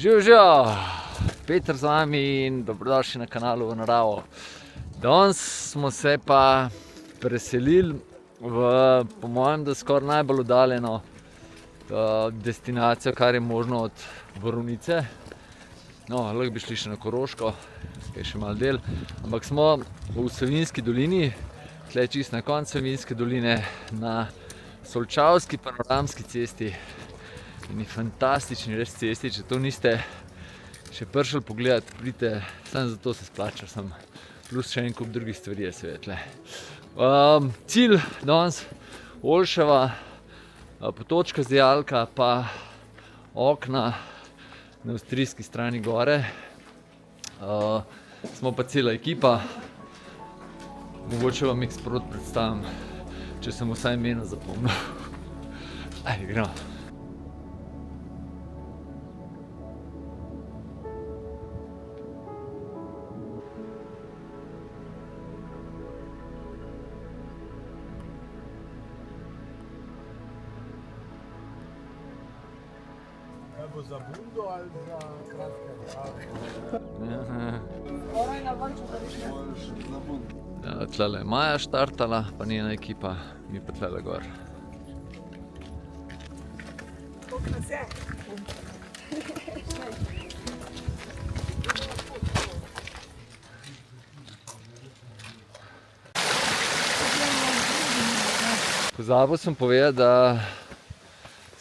Živijo, Peter z vami in dobrodošli na kanalu V naravo. Danes smo se pa preselili v, po mojem, da skoraj najbolj oddaljeno destinacijo, kar je možno od Borovnice. No, lahko bi šli še na Koroško, je še malo del, ampak smo v Savinjski dolini, tle čisto na koncu Savinjske doline, na Solčavski panoramski cesti. In fantastični res cesti, če to niste še prišli pogledati, pridite, samo zato se splača, plus še en kup drugih stvari je seveda tle. Cilj danes Olševa, Potočka Zdijalka pa okna na avstrijski strani gore. Smo pa cela ekipa, mogoče vam jih sproti predstavim, če sem vsaj imena zapomnil. Ajde, gremo. Bo za bundo ali za kratke rokave? Ja, tlele je Maja štartala, pa njena ekipa, mi pa tlele gor. Koliko nas je? Pozabil sem povedati, da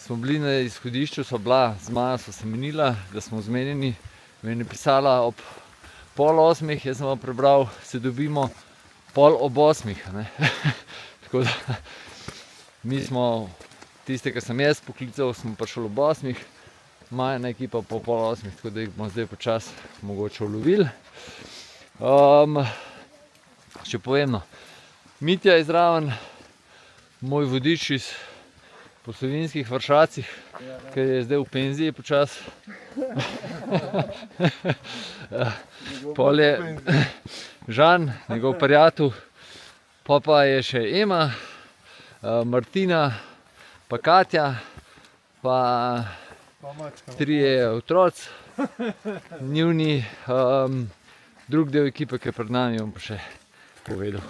smo bili na izhodišču, sva bila, z Majo sva se menila, da smo zmenjeni. Meni je pisala ob 7:30, jaz sem vam prebral, se dobimo 7:30, ne. Tako da, mi smo, tiste, ki sem jaz poklical, smo prišli ob 8, Majina ekipa po 7:30, tako da jih bomo zdaj počasi mogoče ulovili. Še povem, no, Mitja je zraven, moj vodič iz po Savinjskih Vršacih, ki je zdaj v penziji počasi. Pol je Žan, njegov prijatelj, pa je še Ema, Martina, pa Katja, pa trije otroci, njuni, drug del ekipe, ki je pred nami, bom pa še povedal.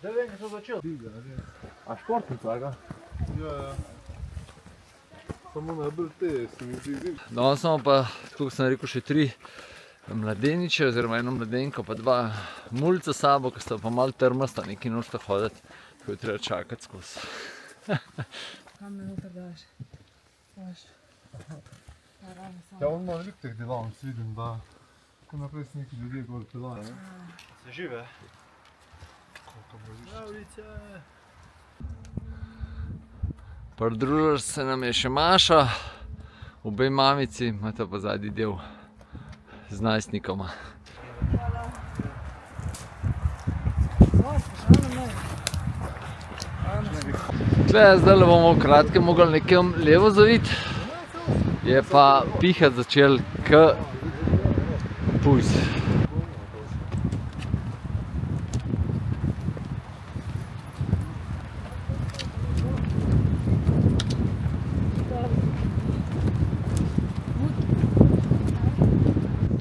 Zdaj vem, kaj so začeli. A športnica, ga? Ja. Samo najbolj te, se mi zdi. Danes smo pa, tako sem rekel, še 3 mladeniče, oziroma eno mladenko, pa 2 mulca s sabo, ki sta pa malo trmasta, neki nočeta hoditi, tako je treba čakati skozi. Kam me noter daš? Daš. Ja, on ima veliko teh delavnic, vidim, da tako naprej se neki ljudje gor pelajo. Se žive? Pridružila se nam je še Maša, obe mamici, imata pa zadnji del z najstnikoma. Zdaj bomo v kratkem mogli nekam levo zaviti, je pa pihati začel k pujs.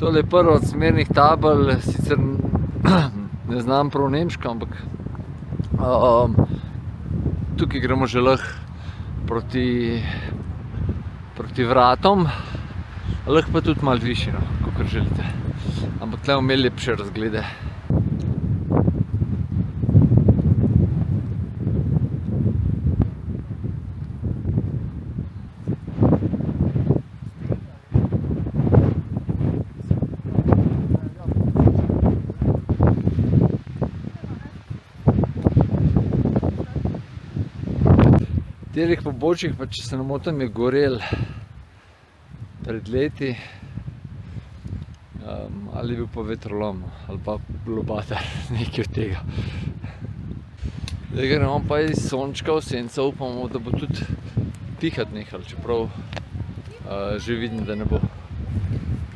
Tole je prva od smernih tabel, sicer ne znam prav nemško, ampak tukaj gremo že lahko proti vratom, lahko pa tudi malo višje, no, kakor želite. Ampak tle bomo imeli lepše razglede. Telih pobočjih, pa če se ne motim, je gorel pred leti, ali je bil pa vetrolom, ali pa lobatar, nekaj od tega. Zdaj gremo pa iz sončka v senco, upamo, da bo tudi pihati nehal, čeprav že vidim, da ne bo.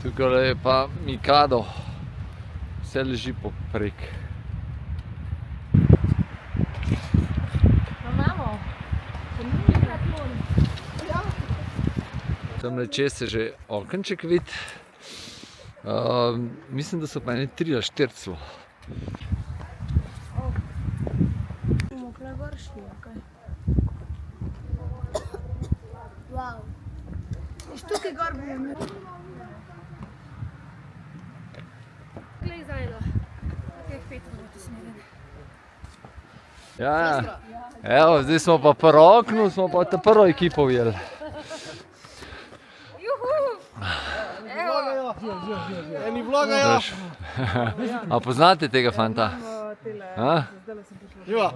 Tukaj je pa Mikado, vse leži poprek. Mamo, Tamle čez se že okenček vid. Mislim, da so pa ene 3 ali 4 celo. Bomo kle gor šli, okej. Wow. Iš tukaj gor bomo imeli. Glej zajdo. Kak 5 minut usmerjene. Ja, evo, zdaj smo pa pri oknu, smo pa ta prvo ekipo ujeli. Eni vlagajo. A poznate tega fanta? A? Živa.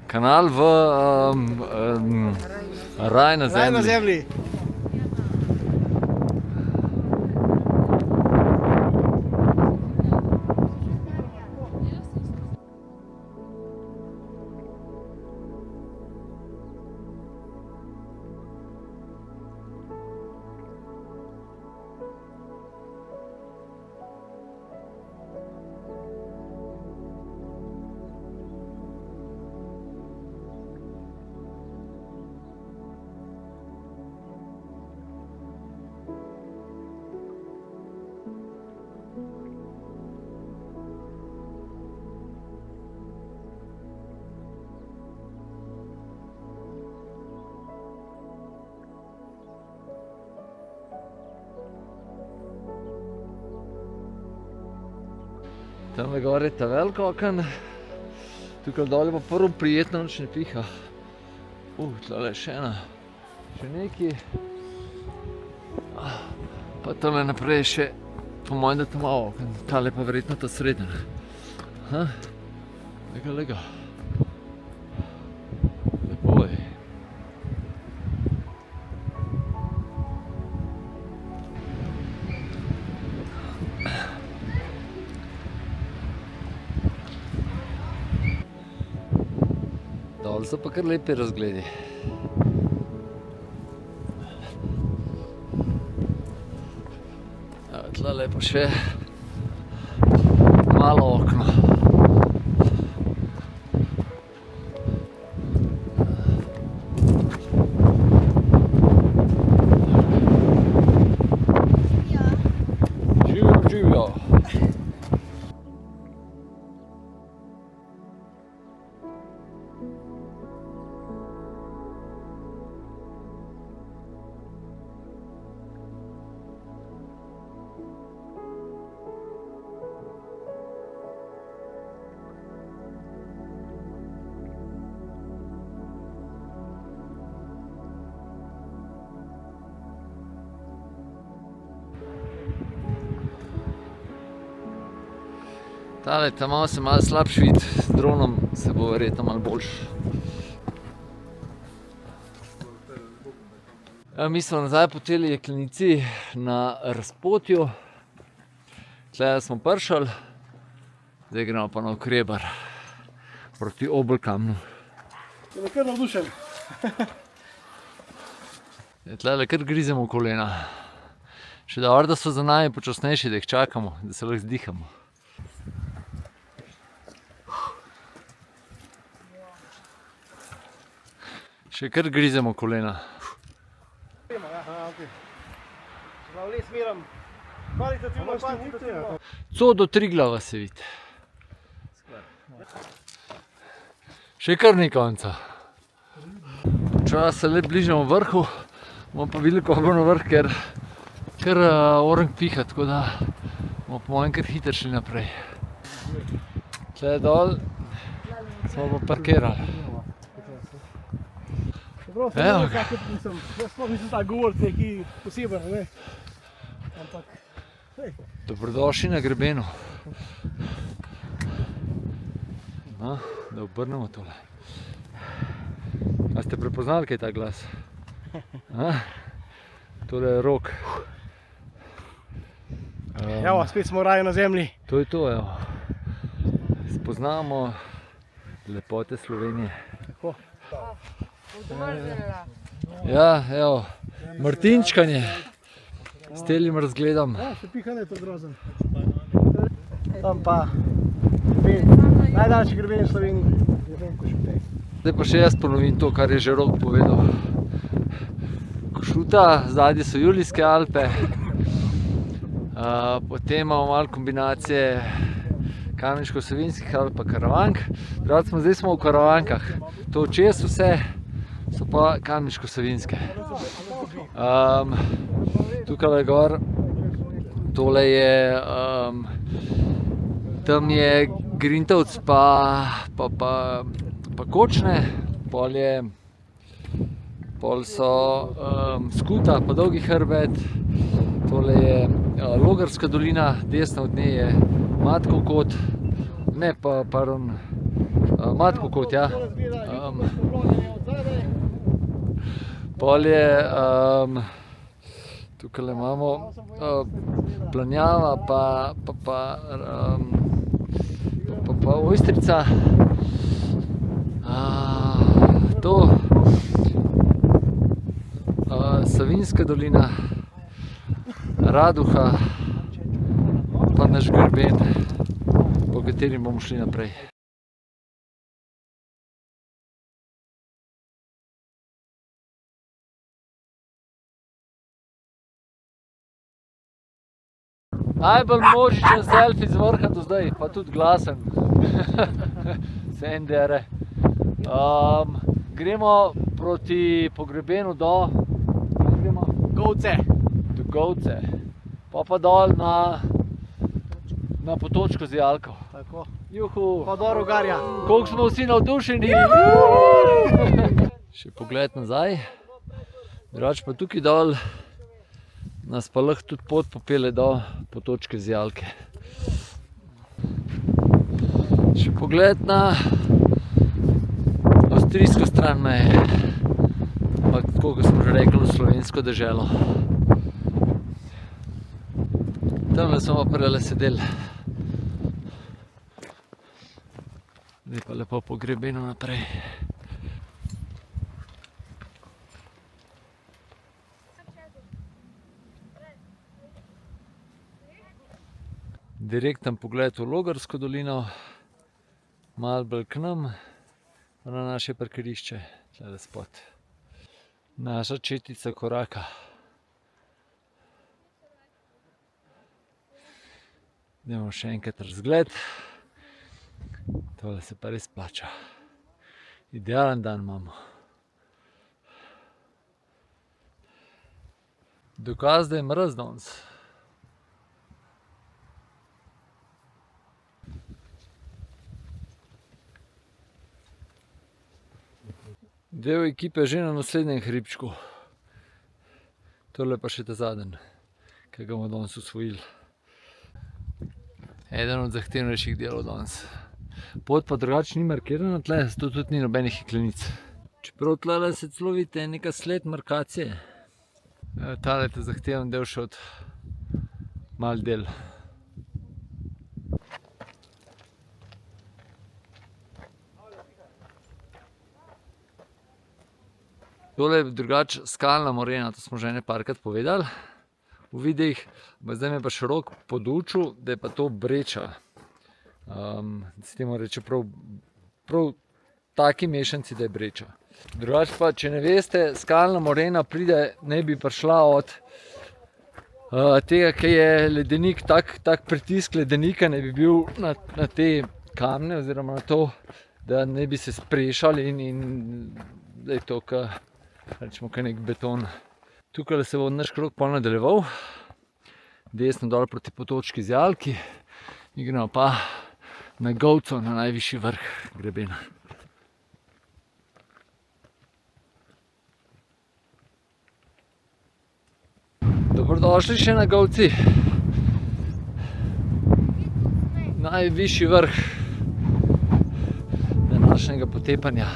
Kanal v Raj na Raj na zemlji. zemlji. Tamle gor je ta velik oken. Tukaj dol je pa prvo prijetno, nič ne piha. Tlele je še ena. Še nekaj. Pa tamle naprej je še, po mojem, da to malo oken. Tale pa verjetno ta srednja. Lega, lega. Lepo je. Dol so pa kar lepi razgledi. Tlele je pa še malo okno. Živijo, živijo. Tale tam malo se malo slabši vid, z dronom se bo verjetno malo boljši. Mi smo nazaj po teli jeklenici na razpotju. Tle smo prišli, zdaj gremo pa na Okrebar proti Obolkamnu. Je kar navdušen. Tle kar grizemo kolena. Še dobro, da so za nami počasnejši, da jih čakamo, da se lahko zdihamo. Še kar grizemo kolena. Co do Triglava se vidi. Še kar ni konca. Počasi se le bližamo vrhu, bomo pa videli, ko bo na vrh, ker kar orang piha, tako da bomo po mojem kar hitro šli naprej. Tle dol smo pa parkirali. Evo ga. Jaz sploh nisem tak govorc neki poseben, ne. Ampak, Dobrodošli na grebenu. No, da obrnemo tole. A ste prepoznali, kaj je ta glas? Tole je Rok. evo, spet smo v Raju na zemlji. To je to, evo. Spoznamo lepote Slovenije. Tako. Ja, evo, martinčkanje s telim razgledom. Še pihanje je to grozen. Tam pa najdaljši greben v Sloveniji. Zdaj pa še jaz ponovim to, kar je že Rok povedal. Košuta, zadnje so Julijske Alpe. Potem imamo malo kombinacije Kamniško-Savinjskih Alp pa Karavank. Zdaj smo v Karavankah. To čez vse so pa Kamniško-Savinjske. Tukaj gor, tole je, tam je Grintovc pa Kočne, pol so Skuta pa Dolgi hrbet, tole je Logarska dolina, desno od nje je Matkov kot, ne pa, pardon, Matkov kot, ja. Pol je, tukaj imamo Planjava pa Ojstrica. To Savinjska dolina, Raduha pa naš grben, po katerim bomo šli naprej. Najbolj množičen selfie z vrha do zdaj, pa tudi glasen. Se en dere. Gremo proti pogrebenu do Govce. do Govce. Pa dol na Potočko z Jalko. Tako. Juhu! Pa do Rogarja. Koliko smo vsi navdušeni! Še pogled nazaj. Drugače pa tukaj dol nas pa lahko tudi pot popelje do Potočke z Jalke. Še pogled na avstrijsko stran meje. Tako kot smo že rekli, v slovensko deželo. Tamle smo pa prele sedeli. Zdaj pa lepo po grebenu naprej. Direkten pogled v Logarsko dolino, malo bolj k nam, na naše parkirišče, tule spod. Naša četica koraka. Dajmo še enkrat razgled. Tole se pa res plača. Idealen dan imamo. Dokaz, da je mraz danes. Del ekipe že na naslednjem hribčku. Tole pa še ta zadnji, ki ga bomo danes osvojili. Eden od zahtevnejših delov danes. Pot pa drugače ni markirana tle, zato tudi ni nobenih jeklenic. Čeprav tlele se celo vidite neka sled markacije. Tale je ta zahteven del še od mal del. Tole je drugače skalna morena, to smo že ene parkrat povedali v videih. Zdaj me pa Širok podučil, da je pa to breča. Se temu reče prav taki mešanci, da je breča. Drugače pa, če ne veste, skalna morena pride, naj bi prišla od tega, ker je ledenik, tak pritisk ledenika naj bi bil na te kamne oziroma na to, da naj bi se sprešali in da je to rečemo kaj nek beton. Tukaj se bo naš krog pol nadaljeval, desno dol proti Potočki z Jalki in gremo pa na Govco, na najvišji vrh grebena. Dobrodošli še na Govci. Najvišji vrh današnjega potepanja.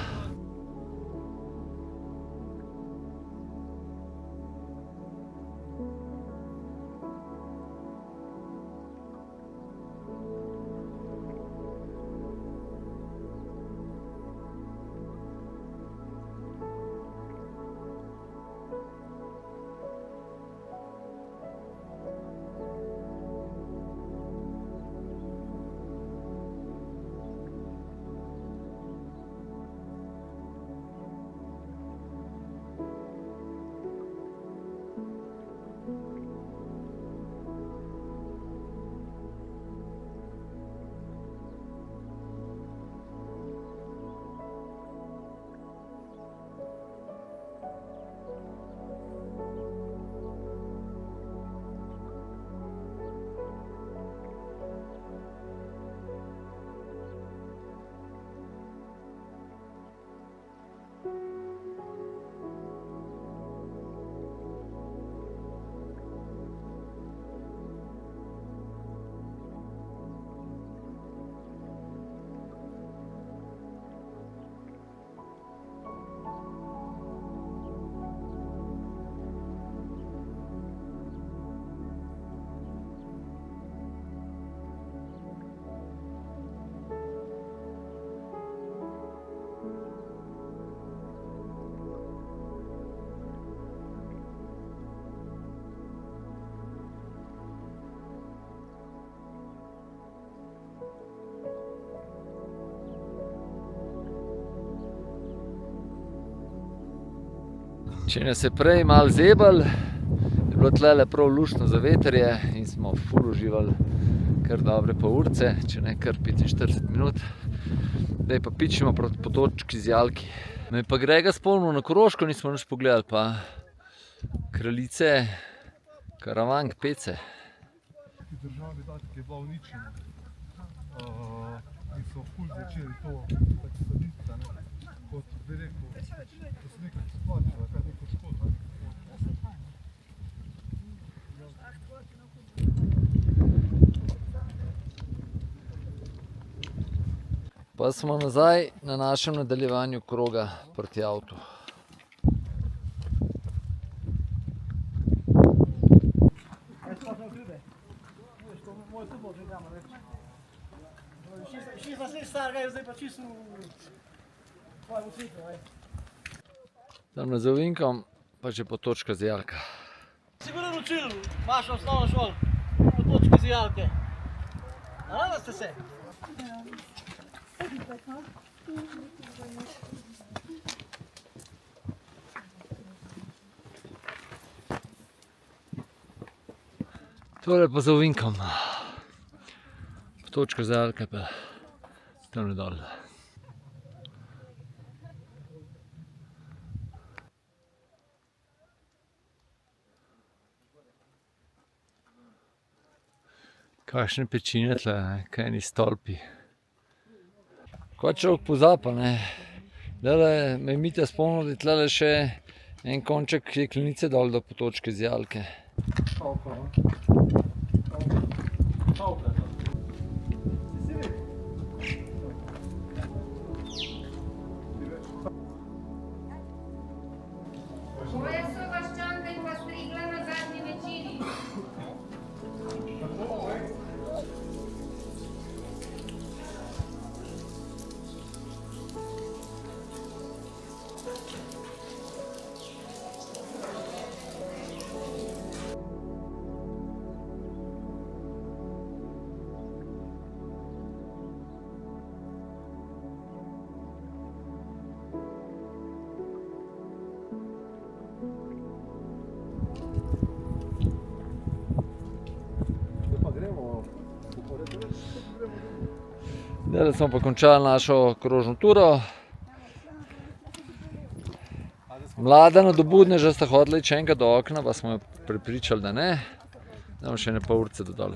Če nas je prej malo zebal, je bilo tlele prav luštno za veterje in smo ful uživali kar dobre pol urce, če ne kar 45 minut. Zdaj pa pičimo proti potočki z Jalki. Me pa Grega spomnil na Koroško, nismo nič pogledali, pa Kraljice, Karavank, Pece. V državi ki je bila uničena in so ful začeli to saditi, kot bi rekel, da se nekaj splačilo, kaj neko škoda. Pa smo nazaj na našem nadaljevanju kroga proti avtu. Tam nad Zovinkom pa že potočka z Jalka. Si bil naučil, imaš osnovno šolo, potočki z Jalke. A ste se? Tole pa za Ovinkom. Potočka z Jalke pa tam dol. Kakšne pečine tle, kaj eni stolpi. Ko človek pozapa, ne. Dele me Mitja spomnil, da je tlele še en konček jeklenice dol do potočke z Jalke. Moja sovaščanka je pa strigla na zadnji večini. Zdaj smo pa končali našo krožno turo. Mlada nadobudneža sta hodila iti še enkrat do okna, pa smo jo prepričali, da ne. Damo še ene pol urce do dol.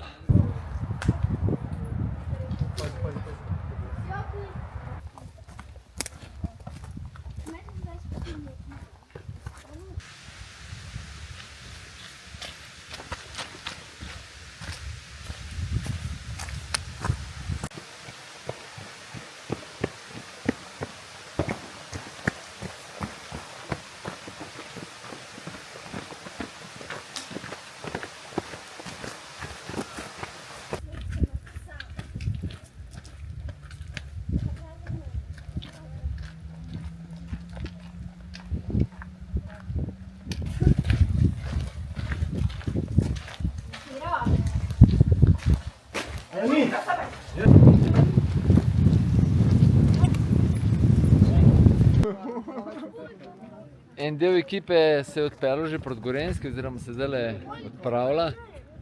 En del ekipe se je odpeljal že proti Gorenjski, oziroma se zdaj odpravlja,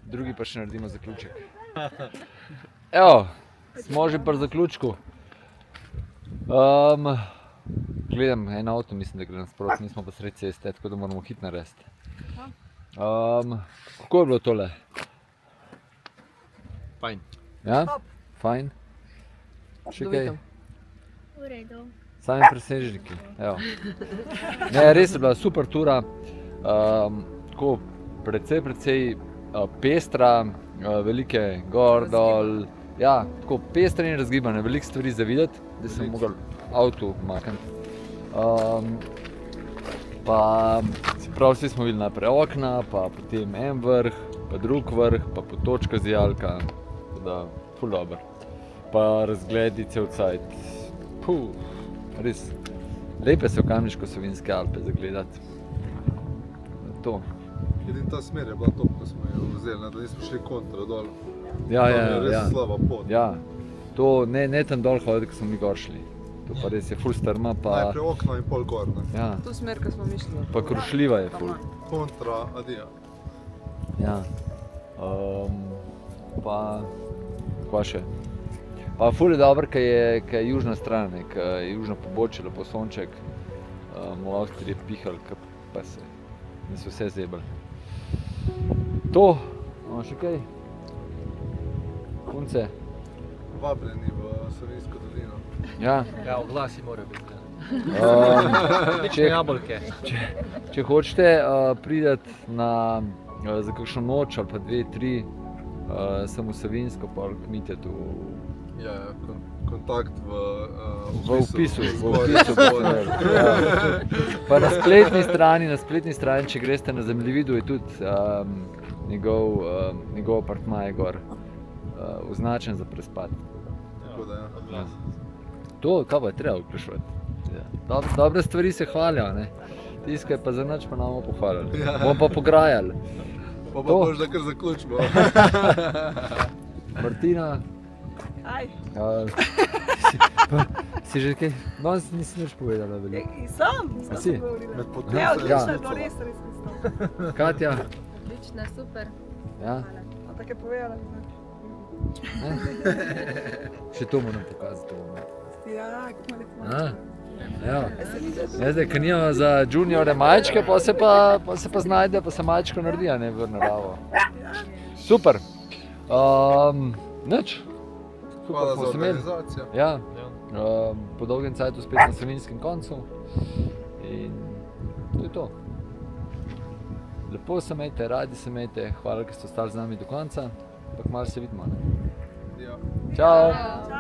drugi pa še naredimo zaključek. Evo, smo že pri zaključku. Gledam en avto, mislim, da gre nasproti, nismo pa sredi ceste, tako da moramo hit narediti. Kako je bilo tole? Fajn. Ja? Fajn? Še kaj? V redu. Sami presežniki, evo. Ne, res je bila super tura, tako precej pestra, velike gor, dol, ja, tako pestra in razgibane, veliko stvari za videti, da sem mogel avto makniti. Pa, se pravi, vsi smo videli najprej okna, pa potem en vrh, pa drug vrh, pa potočka z Jalka, tako da, ful dobro. Pa razgledi cel cajt, res, lepe so Kamniško-Savinjske Alpe za gledati. To. Edin ta smer je bila top, ko smo jo vzeli, da nismo šli kontra dol. Ja, Tam je res slaba pot. Ja, to ne tam dol hoditi, ko smo mi gor šli. To pa res je ful strma, pa, Najprej okno in pol gor, ne. ja, To smer, ko smo mišli. pa krušljiva je ful. Kontra, adija. Ja. Pa, kva še? Pa ful je dobro, ker je južna stran, ker je južno pobočje, lepo sonček. V Avstriji je pihal, pa se vse zebali. To, imamo še kaj? Punce? Vabljeni v Savinjsko dolino. Ja. Ja, oglasi morajo biti. Če, Jabolke. če hočete priti za kakšno noč ali pa 2-3, sem v Savinjsko, pa kmite tu Ja, kontakt v opisu. Zgoraj. Ja. Pa na spletni strani, če greste na zemljevidu, je tudi njegov apartma je gor, označen za prespat. Tako da, ja. To, kaj pa je treba vprašati. Ja. Dobre stvari se hvalijo, ne? Tiskaj pa za nič pa nam bomo pohvalili. Ja. Bomo pa pograjali. Pa To. možda kar zaključimo. Martina, Aj, si že kaj? Danes nisi nič povedala veliko. sam A si? sem govorila. Med Ne, podpisom odlično, Ja. je bilo res isto. Katja, Odlična, super. ja? A tako je povedala. Ne? Še to moram pokazati. Ja, kako ima lepo. A? Ja. Ja, zdaj, ker nimamo za juniore majčke, pa se pa znajde, pa se majčko naredi, a ne v naravo. Super. Nič. Hvala smo za se imeli. organizacijo. Ja. Po dolgem cajtu spet na Savinjskem koncu. In to je to. Lepo se imejte, radi se imejte, hvala, ker ste ostali z nami do konca. Ampak malo se vidimo. Ne? Ja. Čau! Čau.